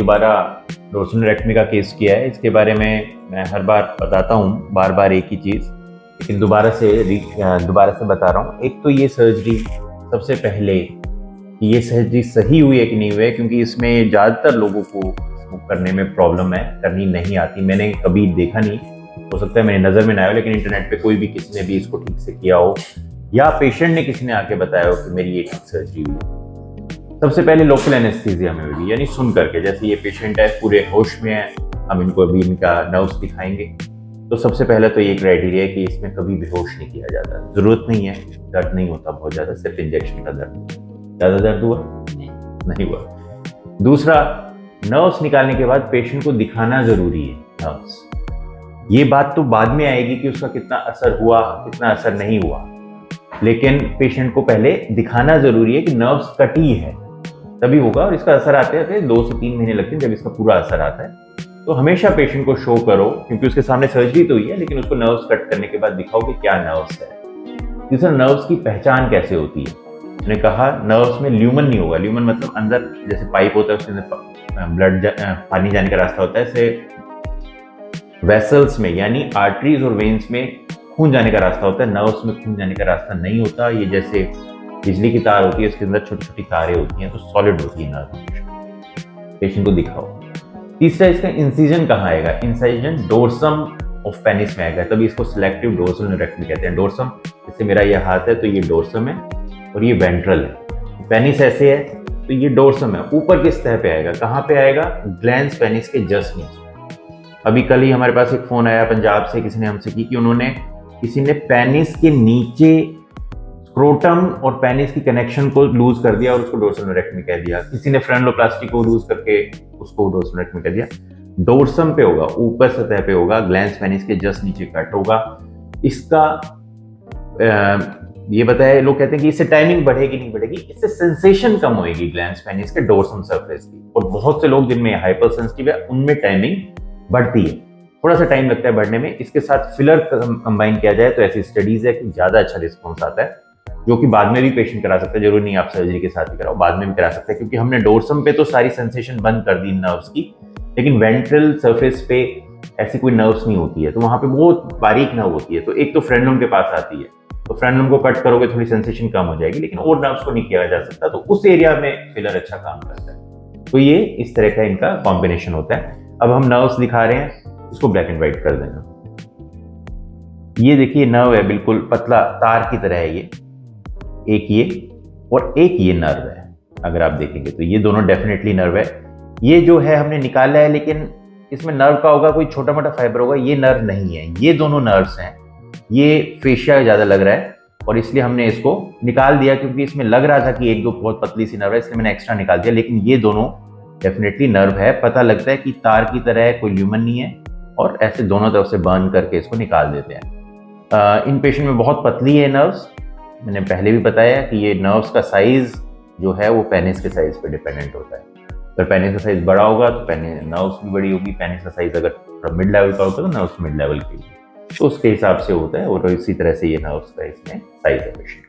दोबारा डोर्सोनोरेक्टमी का केस किया है। इसके बारे में मैं हर बार बताता हूँ, बार बार एक ही चीज़, लेकिन दोबारा से बता रहा हूँ। एक तो ये सर्जरी सबसे पहले कि ये सर्जरी सही हुई है कि नहीं हुई है, क्योंकि इसमें ज़्यादातर लोगों को स्मोक करने में प्रॉब्लम है, करनी नहीं आती। मैंने कभी देखा नहीं, हो सकता है मेरी नज़र में ना आए, लेकिन इंटरनेट पे कोई भी किसी ने भी इसको ठीक से किया हो या पेशेंट ने किसी ने आके बताया हो कि मेरी ये ठीक सर्जरी हुई है। सबसे पहले लोकल एनेस्थीसिया में हुई, यानी सुन करके। जैसे ये पेशेंट है, पूरे होश में है, हम इनको अभी इनका नर्व्स दिखाएंगे, तो सबसे पहले तो ये क्राइटेरिया है कि इसमें कभी बेहोश नहीं किया जाता। जरूरत नहीं है, दर्द नहीं होता बहुत ज़्यादा, सिर्फ इंजेक्शन का दर्द। ज़्यादा दर्द हुआ? नहीं हुआ। दूसरा, नर्व्स निकालने के बाद पेशेंट को दिखाना जरूरी है नर्व्स। ये बात तो बाद में आएगी कि उसका कितना असर हुआ, कितना असर नहीं हुआ, लेकिन पेशेंट को पहले दिखाना जरूरी है कि नर्व्स कटी है, तभी होगा। और इसका असर आते आते 2 से 3 महीने लगते हैं जब इसका पूरा असर आता है। तो हमेशा पेशेंट को शो करो, क्योंकि उसके सामने सर्जरी तो हुई है, लेकिन उसको नर्व्स कट करने के बाद दिखाओ कि क्या नर्व्स है। तीसरा, नर्व्स की पहचान कैसे होती है। मैंने कहा नर्व्स में ल्यूमन नहीं होगा। ल्यूमन मतलब अंदर जैसे पाइप होता है, उसके अंदर ब्लड पानी जाने का रास्ता होता है, ऐसे वेसल्स में यानी आर्टरीज और वेन्स में खून जाने का रास्ता होता है। नर्व्स में खून जाने का रास्ता नहीं होता। ये जैसे बिजली की तार होती है, उसके अंदर छोटी छोटी तारें होती हैं, तो सॉलिड होती है नर्व। पेशेंट को दिखाओ। तीसरा, इसका इंसिजन कहाँ आएगा। इंसिजन डोर्सम ऑफ पेनिस में आएगा, तभी इसको सिलेक्टिव डोर्सोनोरेक्टमी कहते हैं। डोर्सम, जैसे मेरा ये हाथ है तो ये डोर्सम है और ये वेंट्रल है। पेनिस ऐसे है तो ये डोर्सम है। ऊपर किस सतह पे आएगा, कहाँ पे आएगा, ग्लैंस पेनिस के जस्ट नीचे। अभी कल ही हमारे पास एक फोन आया पंजाब से, किसी ने हमसे की कि किसी ने पेनिस के नीचे स्क्रोटम और पेनिस की कनेक्शन को लूज कर दिया और उसको डोर्सोनोरेक्टमी कह दिया। किसी ने फ्रेनलोप्लास्टी को लूज करके उसको डोर्सोनोरेक्टमी कह दिया। डोर्सम पे होगा, ऊपर सतह पे होगा, ग्लैंस पेनिस के जस्ट नीचे कट होगा। इसका ये बताया, लोग कहते हैं कि इससे टाइमिंग बढ़ेगी, नहीं बढ़ेगी, इससे सेंसेशन कम होगी ग्लैंस पेनिस के डोर्सम सरफेस की। और बहुत से लोग जिनमें हाइपर सेंसिटिव है उनमें टाइमिंग बढ़ती है, थोड़ा सा टाइम लगता है बढ़ने में। इसके साथ फिलर कंबाइन किया जाए तो ऐसी स्टडीज है कि ज्यादा अच्छा रिस्पॉन्स आता है, जो कि बाद में भी पेशेंट करा सकता है। जरूरी नहीं आप सर्जरी के साथ ही कराओ, बाद में भी करा सकते हैं, क्योंकि हमने डोर्सम पे तो सारी सेंसेशन बंद कर दी नर्व्स की, लेकिन वेंट्रल सरफेस पे ऐसी कोई नर्व्स नहीं होती है, तो वहां पे बहुत बारीक नर्व होती है। तो एक तो फ्रेनलम के पास आती है, तो फ्रेनलम को कट करोगे थोड़ी सेंसेशन कम हो जाएगी, लेकिन और नर्व्स को नहीं किया जा सकता, तो उस एरिया में फिलर अच्छा काम करता है। तो ये इस तरह का इनका कॉम्बिनेशन होता है। अब हम नर्व्स दिखा रहे हैं, इसको ब्लैक एंड व्हाइट कर देना। ये देखिए नर्व है, बिल्कुल पतला तार की तरह है ये, एक ये और एक ये नर्व है। अगर आप देखेंगे तो ये दोनों डेफिनेटली नर्व है। ये जो है हमने निकाला है, लेकिन इसमें नर्व का होगा, कोई छोटा मोटा फाइबर होगा, ये नर्व नहीं है। ये दोनों नर्व्स हैं। ये फेशिया ज्यादा लग रहा है और इसलिए हमने इसको निकाल दिया, क्योंकि इसमें लग रहा था कि एक दो बहुत पतली सी नर्व है, इसलिए मैंने एक्स्ट्रा निकाल दिया। लेकिन ये दोनों डेफिनेटली नर्व है। पता लगता है कि तार की तरह है, कोई ल्यूमन नहीं है, और ऐसे दोनों तरफ से बर्न करके इसको निकाल देते हैं। इन पेशेंट में बहुत पतली है नर्व्स। मैंने पहले भी बताया कि ये नर्व्स का साइज जो है वो पेनिस के साइज पे डिपेंडेंट होता है। अगर पेनिस का साइज बड़ा होगा तो नर्व्स भी बड़ी होगी। पेनिस का साइज अगर मिड लेवल का होगा तो नर्व्स मिड लेवल की होगी, तो उसके हिसाब से होता है। और इसी तरह से ये नर्व्स का इसमें साइज है पेशेंट।